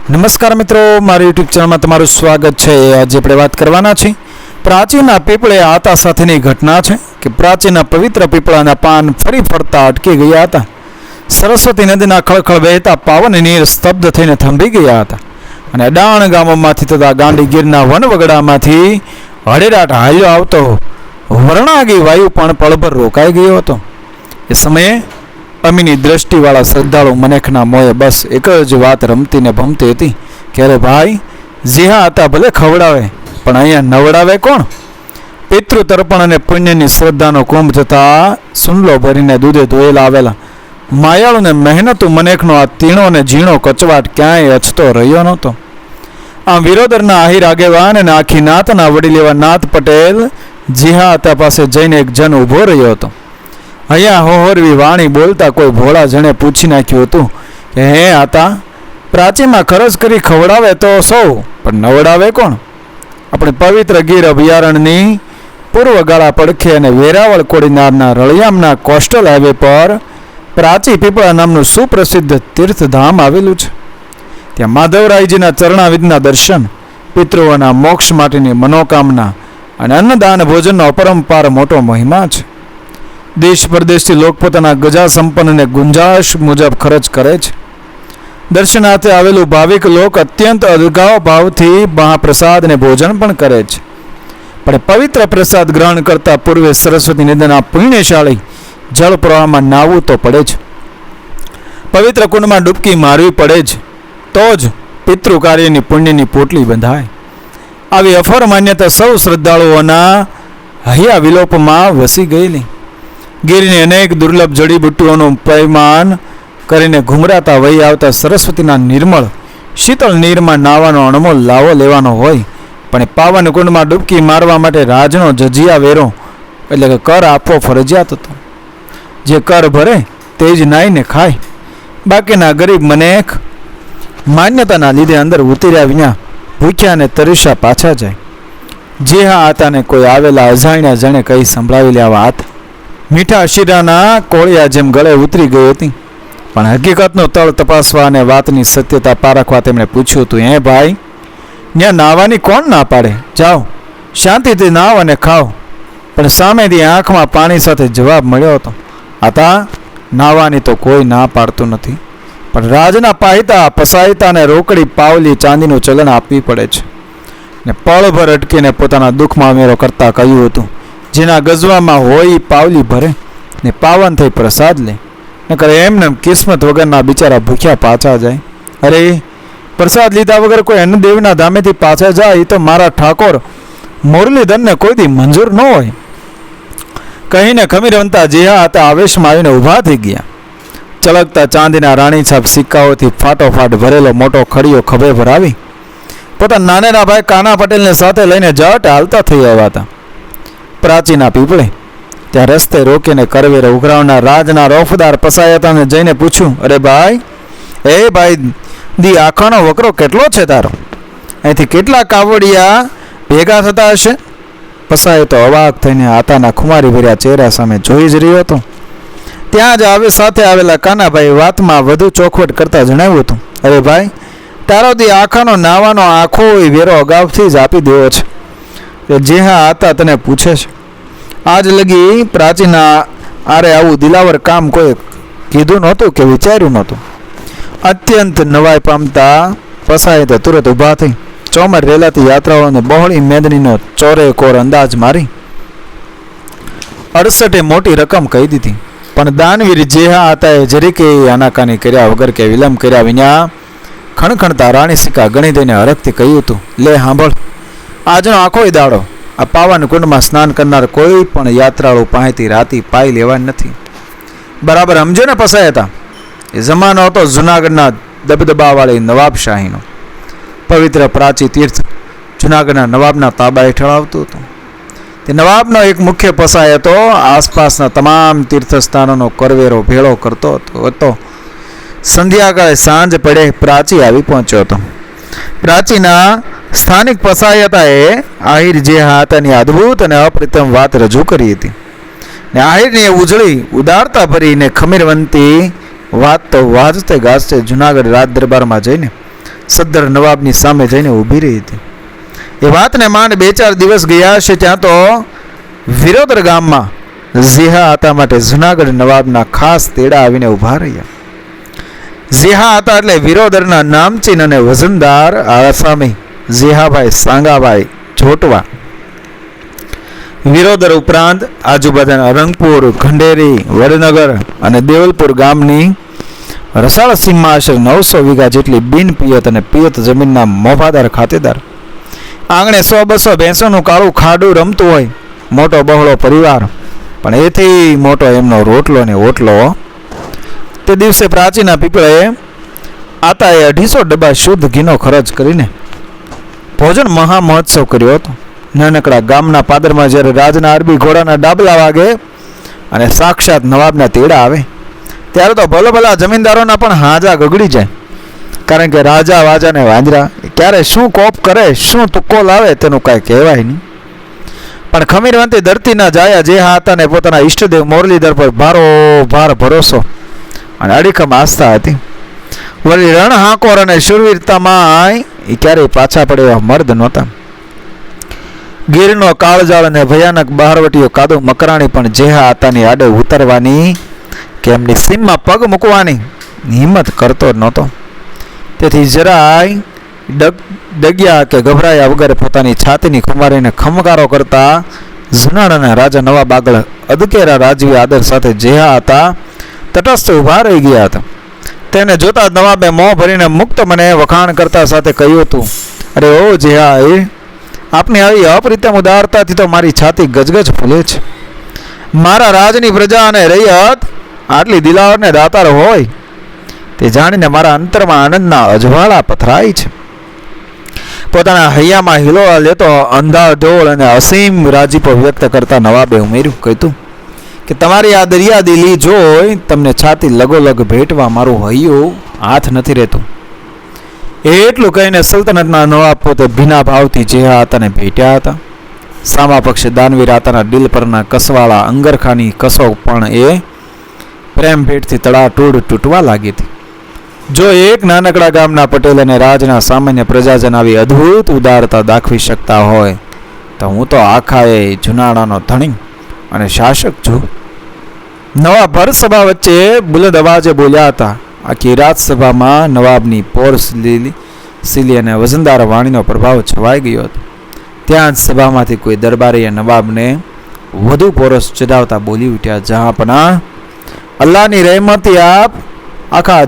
નમસ્કાર મિત્રો, મારી યુટ્યુબ ચેનલમાં તમારું સ્વાગત છે। આજે આપણે વાત કરવાના છીએ પ્રાચીના પીપળે આતા સાથેની ઘટના છે કે પ્રાચીના પવિત્ર પીપળાના પાન ફરી ફરતા અટકી ગયા હતા। સરસ્વતી નદીના ખળખળ વહેતા પાવન નીર સ્તબ્ધ થઈને થંભી ગયા હતા અને ડાણ ગામોમાંથી તથા ગાંડીગીરના વનવગડામાંથી હળેરાટ હાલ્યો આવતો વર્ણાગી વાયુ પણ પળભર રોકાઈ ગયો હતો। એ સમયે અમીની દ્રષ્ટિવાળા શ્રદ્ધાળુ મનેખના મોએ બસ એક જ વાત રમતી ને ભમતી હતી કે અરે ભાઈ, જીહા હતા ભલે ખવડાવે પણ અહીંયા નવડાવે કોણ? પિતૃ તર્પણ અને પુણ્યની શ્રદ્ધાનો કુંભ થતા સુનલો ભરીને દૂધે ધોયેલા આવેલા માયાળુ ને મહેનતુ મનેખનો આ તીણો અને ઝીણો કચવાટ ક્યાંય અચતો રહ્યો નહોતો। આમ વિરોધરના આહિર આગેવાન અને આખી નાતના વડીલ એવા નાથ પટેલ જીહા હતા પાસે જઈને એક જન ઊભો રહ્યો હતો। અહીંયા હોહરવી વાણી બોલતા કોઈ ભોળા જણે પૂછી નાખ્યું હતું કે હે આતા, પ્રાચીમાં ખરચ કરી ખવડાવે તો સૌ પણ નવડાવે કોણ? આપણે પવિત્ર ગીર અભયારણ્યની પૂર્વ ગાળા પડખે અને વેરાવળ કોડીનારના રળિયામના કોસ્ટલ હાઈવે પર પ્રાચી પીપળા નામનું સુપ્રસિદ્ધ તીર્થધામ આવેલું છે। ત્યાં માધવરાયજીના ચરણાવિદના દર્શન, પિતૃઓના મોક્ષ માટેની મનોકામના અને અન્નદાન ભોજનનો અપરંપાર મોટો મહિમા છે। દેશ પરદેશથી લોક પોતાના ગજા સંપન્ન અને ગુંજાશ મુજબ ખર્ચ કરે છે। દર્શનાર્થે આવેલું ભાવિક લોક અત્યંત અદગાવ ભાવથી મહાપ્રસાદ અને ભોજન પણ કરે છે। પણ પવિત્ર પ્રસાદ ગ્રહણ કરતા પૂર્વે સરસ્વતી નદીના પુણ્યશાળી જળ પ્રવાહમાં નાહવું તો પડે જ, પવિત્ર કુંડમાં ડૂબકી મારવી પડે જ, તો જ પિતૃ કાર્યની પુણ્યની પોટલી બંધાય। આવી અફર માન્યતા સૌ શ્રદ્ધાળુઓના હૈયા વિલોપમાં વસી ગયેલી। ગીરની અનેક દુર્લભ જડીબુટ્ટીઓનું પરિમાન કરીને ઘુમરાતા વહી આવતા સરસ્વતીના નિર્મળ શીતળ નીરમાં નાવાનો અણમોલ લાવો લેવાનો હોય પણ પાવન કુંડમાં ડૂબકી મારવા માટે રાજનો જજિયા વેરો એટલે કે કર આપવો ફરજિયાત હતો। જે કર ભરે તે જ નાઈને ખાય, બાકીના ગરીબ મનેક માન્યતાના લીધે અંદર ઉતર્યા વિના ભૂખ્યા અને તરીસા પાછા જાય। જે હા આતાને કોઈ આવેલા અજાણ્યા જણે કહી સંભળાવી આ વાત મીઠા શીરાના કોળિયા જેમ ગળે ઉતરી ગઈ હતી। પણ હકીકતનો તળ તપાસવા અને વાતની સત્યતા પારખવા તેમણે પૂછ્યું હતું, હે ભાઈ, ત્યાં નાહવાની કોણ ના પાડે? જાઓ, શાંતિથી નાવ અને ખાઓ। પણ સામેથી આંખમાં પાણી સાથે જવાબ મળ્યો હતો, આતા, નાહવાની તો કોઈ ના પાડતું નથી, પણ રાજના પાહિતા પસાયતાને રોકડી પાવલી ચાંદીનું ચલણ આપવી પડે છે। ને પળભર અટકીને પોતાના દુઃખમાં મેરો કરતા કહ્યું હતું, જેના ગજવામાં હોય પાવલી ભરે ને પાવન થઈ પ્રસાદ લે, નકર એમને કિસ્મત વગરના બિચારા ભૂખ્યા પાછા જાય। અરે, પ્રસાદ લીધા વગર કોઈ અન્નદેવના ધામેથી પાછા જાય એ તો મારા ઠાકોર મુરલીધરને કોઈ દી મંજૂર ન હોય। કહીને ખમીરવંતા જેહા હતા આવેશમાં આવીને ઊભા થઈ ગયા। ચળકતા ચાંદીના રાણી છાપ સિક્કાઓથી ફાટોફાટ ભરેલો મોટો ખડીયો ખભે ભરાવી પોતાના નાનેના ભાઈ કાના પટેલને સાથે લઈને જટ હાલતા થઈ આવ્યા હતા। પ્રાચીના પીપળે ત્યાં રસ્તે રોકીને કરવેરે ઉઘરાવનાર રાજના રોફદાર પસાયતાને જઈને પૂછ્યું, અરે ભાઈ, એ ભાઈ, દી આખાનો વકરો કેટલો છે તારો? અહીંથી કેટલા કાવડિયા ભેગા થતા હશે? પસાયતો અવાક થઈને આતાના ખુમારી ભર્યા ચહેરા સામે જોઈ જ રહ્યો હતો। ત્યાં જ સાથે આવેલા કાનાભાઈ વાતમાં વધુ ચોખવટ કરતા જણાવ્યું હતું, અરે ભાઈ, તારો દી આખાનો નાવાનો આખો વેરો અગાઉથી જ આપી દેવો છે। જે હા આતા તને પૂછે છે, આજ લગી પ્રાચીના આરે આવું દિલાવર કામ કોઈ કીધું નહોતું કે વિચાર્યું નહોતું। અત્યંત નવાઈ પામતા પસાય તુરત ઊભા થઈ ચોમર રેલાતી યાત્રાઓને બહોળી મેદનીનો ચોરે કોર અંદાજ મારી 68 મોટી રકમ કહી દીધી। પણ દાનવીર જે હા આતાએ જરીકે આનાકાની કર્યા વગર કે વિલંબ કર્યા વિના ખણખણતા રાણી સિક્કા ગણી દઈને હરખથી કહ્યું હતું, લે સાંભળ, આજનો આખો દાડો આ પાવન કુંડમાં સ્નાન કરનાર કોઈ પણ યાત્રાળુ પાસેથી રાતી પાઈ લેવા નથી। બરાબર સમજો ને પસાય હતા? એ જમાનો હતો જુનાગઢના દબદબાવાળી નવાબશાહીનો। પવિત્ર પ્રાચી તીર્થ જુનાગઢના નવાબના તાબા હેઠળ આવતું હતું। તે નવાબનો એક મુખ્ય પસાય હતો, આસપાસના તમામ તીર્થસ્થાનોનો કરવેરો ભેળો કરતો હતો। સંધ્યાકાળે સાંજ પડે પ્રાચી આવી પહોંચ્યો હતો। પ્રાચીના સ્થાનિક પસાયતાએ આહિર જે હાથની અદ્ભુત અને અપ્રતિમ વાત રજૂ કરી હતી ને આહિરની ઉજળી ઉદારતા ભરીને ખમીરવંતી વાત તો વાજતે ગાજતે જુનાગઢ રાજ દરબારમાં જઈને સદ્ધર નવાબની સામે જઈને ઊભી રહી હતી. એ વાતને માંડ 2-4 દિવસ ગયા છે ત્યાં તો વિરોદર ગામમાં ઝેહા હતા માટે જુનાગઢ નવાબના ખાસ તેડા આવીને ઊભા રહ્યા. ઝેહા હતા એટલે વિરોદરના નામચીન અને વજનદાર આસામી ઝેહાભાઈ સાંગાભાઈ જોટવા. વિરોદર ઉપરાંત આજુબાજુના રંગપુર, ખંડેરી, વડનગર અને દેવલપુર ગામની રસાળ સીમમાં આશરે 900 વીઘા જેટલી બિન પિયત અને પિયત જમીનના મોભાદાર ખાતેદાર. આંગણે 100-200 ભેંસોનું કાળું ખાડું રમતું હોય. મોટો બહોળો પરિવાર, પણ એથી મોટો એમનો રોટલો ને ઓટલો. તે દિવસે પ્રાચીના પીપળે આતાએ 250 ડબ્બા શુદ્ધ ઘીનો ખર્ચ કરીને ભોજન મહા મહોત્સવ કર્યો હતો. નાનકડા ગામના પાદરમાં જ્યારે રાજના અરબી ઘોડાના ડાબલા વાગે અને સાક્ષાત નવાબના તેડા આવે ત્યારે તો ભલા જમીનદારોના પણ હાજા ગગડી જાય. કારણ કે રાજા વાજાને વાંદરા ક્યારે શું કોપ કરે, શું તુક્કો લાવે તેનું કાંઈ કહેવાય નહીં. પણ ખમીરવંતી ધરતીના જાયા ઝેહા હતા ને પોતાના ઈષ્ટદેવ મોરલીધર પર ભાર ભરોસો અને અડીખમ આસ્થા હતી. વળી રણ હાંકોર અને શૂરવીરતામાં એ ક્યારેય પાછા પડે એવા મર્દ નહોતા. ગીરનો કાળજાળ અને ભયાનક બહારવટીયો કાદો મકરાણી પણ ઝેહા હતાની આડે ઉતરવાની કે એમની સીમમાં પગ મૂકવાની હિંમત કરતો નહોતો. તેથી જરાય ડગ્યા કે ગભરાયા વગર પોતાની છાતીની ખુમારીને ખમકારો કરતા જુનાગઢના રાજા નવાબ આગળ અદકેરા રાજવી આદર સાથે ઝેહા હતા તટસ્થ ઊભા રહી ગયા હતા. તેને જોતા જ નવાબે મોં ભરીને મુક્ત મને વખાણ કરતા સાથે કહ્યું હતું, અરે ઓ ઝેહા, આપની આવી અપરિતમ ઉદારતાથી તો મારી છાતી ગજગજ ફૂલે છે. મારા રાજની પ્રજા અને રૈયત આટલી દિલાવર ને દાતાર હોય તે જાણીને મારા અંતરમાં આનંદના અજવાળા પથરાય છે. પોતાના હૈયામાં હિલોળા લેતો અંધાધોળ અને અસીમ રાજીપો વ્યક્ત કરતા નવાબે ઉમેર્યું કહ્યું કે તમારી આ દરિયાદિલી જોઈ તમને છાતી લગોલગ ભેટવા મારું હૈયું હાથ નથી રહેતું. એટલું કહીને સલ્તનતના નવાબ પોતે ભીના ભાવથી ઝેહા હતાને ભેટ્યા હતા. સામા પક્ષે દાનવીર આતાના દિલ પરના કસવાળા અંગરખાની કસો પણ એ પ્રેમ ભેટથી તડાટૂડ તૂટવા લાગી હતી. જો એક નાનકડા ગામના પટેલ અને રાજના સામાન્ય પ્રજાજન આવી અદ્ભુત ઉદારતા દાખવી શકતા હોય તો હું તો આખા એ જુનાળાનો ધણી અને શાસક છું. નવાબ ભર સભા વચ્ચે બુલંદ અવાજે બોલ્યા હતા. આખી રાજસભામાં નવાબની પોરસીલી અને વજનદાર વાણીનો પ્રભાવ છવાઈ ગયો હતો. ત્યાં જ સભામાંથી કોઈ દરબારીએ નવાબને વધુ પોરસ ચડાવતા બોલી ઉઠ્યા, જહાંપનાહ, અલ્લાહની રહેમતી આપ આખા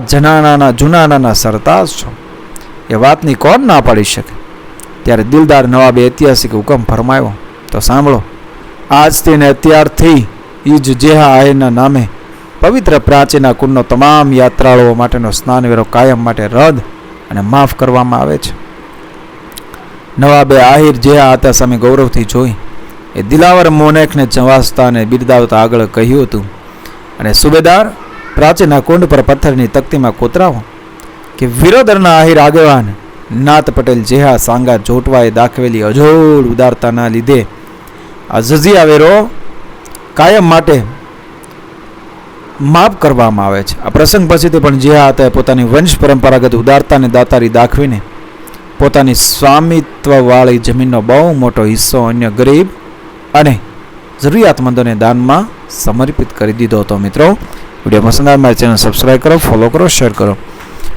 જુનાનાના સરતાજ છો. એ વાતની કોણ ના પાડી શકે. ત્યારે દિલદાર નવાબે ઐતિહાસિક હુકમ ફરમાયો, તો સાંભળો. આજથી ને અત્યારથી ઈજ ઝેહા આયના નામે પવિત્ર પ્રાચીના કુંડનો તમામ યાત્રાળુઓ માટેનો સ્નાનવેરો કાયમ માટે રદ અને માફ કરવામાં આવે છે. નવાબે આહિર ઝેહા હતા સામે ગૌરવથી જોઈ એ દિલાવર મોનેકને ચવાસતા અને બિરદાવતા આગળ કહ્યું હતું, અને સુબેદાર, પ્રાચીના કુંડ પર પથ્થરની તકતીમાં કોતરાવો કે વિરોદરના આહિર આગેવાન નાત પટેલ ઝેહા સાંગા જોટવાએ દાખવેલી અજોડ ઉદારતાના લીધે આ જઝિયા વેરો કાયમ માટે માફ કરવામાં આવે છે. આ પ્રસંગ પછીથી પણ ઝેહા હતાએ પોતાની વંશ પરંપરાગત ઉદારતાને દાતારી દાખવીને પોતાની સ્વામિત્વવાળી જમીનનો બહુ મોટો હિસ્સો અન્ય ગરીબ અને જરૂરિયાતમંદોને દાનમાં સમર્પિત કરી દીધો હતો. મિત્રો, વિડીયો પસંદ આવે મારી ચેનલ સબસ્ક્રાઈબ કરો, ફોલો કરો, શેર કરો.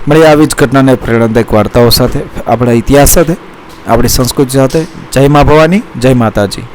મળી આવી જ ઘટનાને પ્રેરણાદાયક વાર્તાઓ સાથે, આપણા ઇતિહાસ સાથે, આપણી સંસ્કૃતિ સાથે. જય મા ભવાની, જય માતાજી.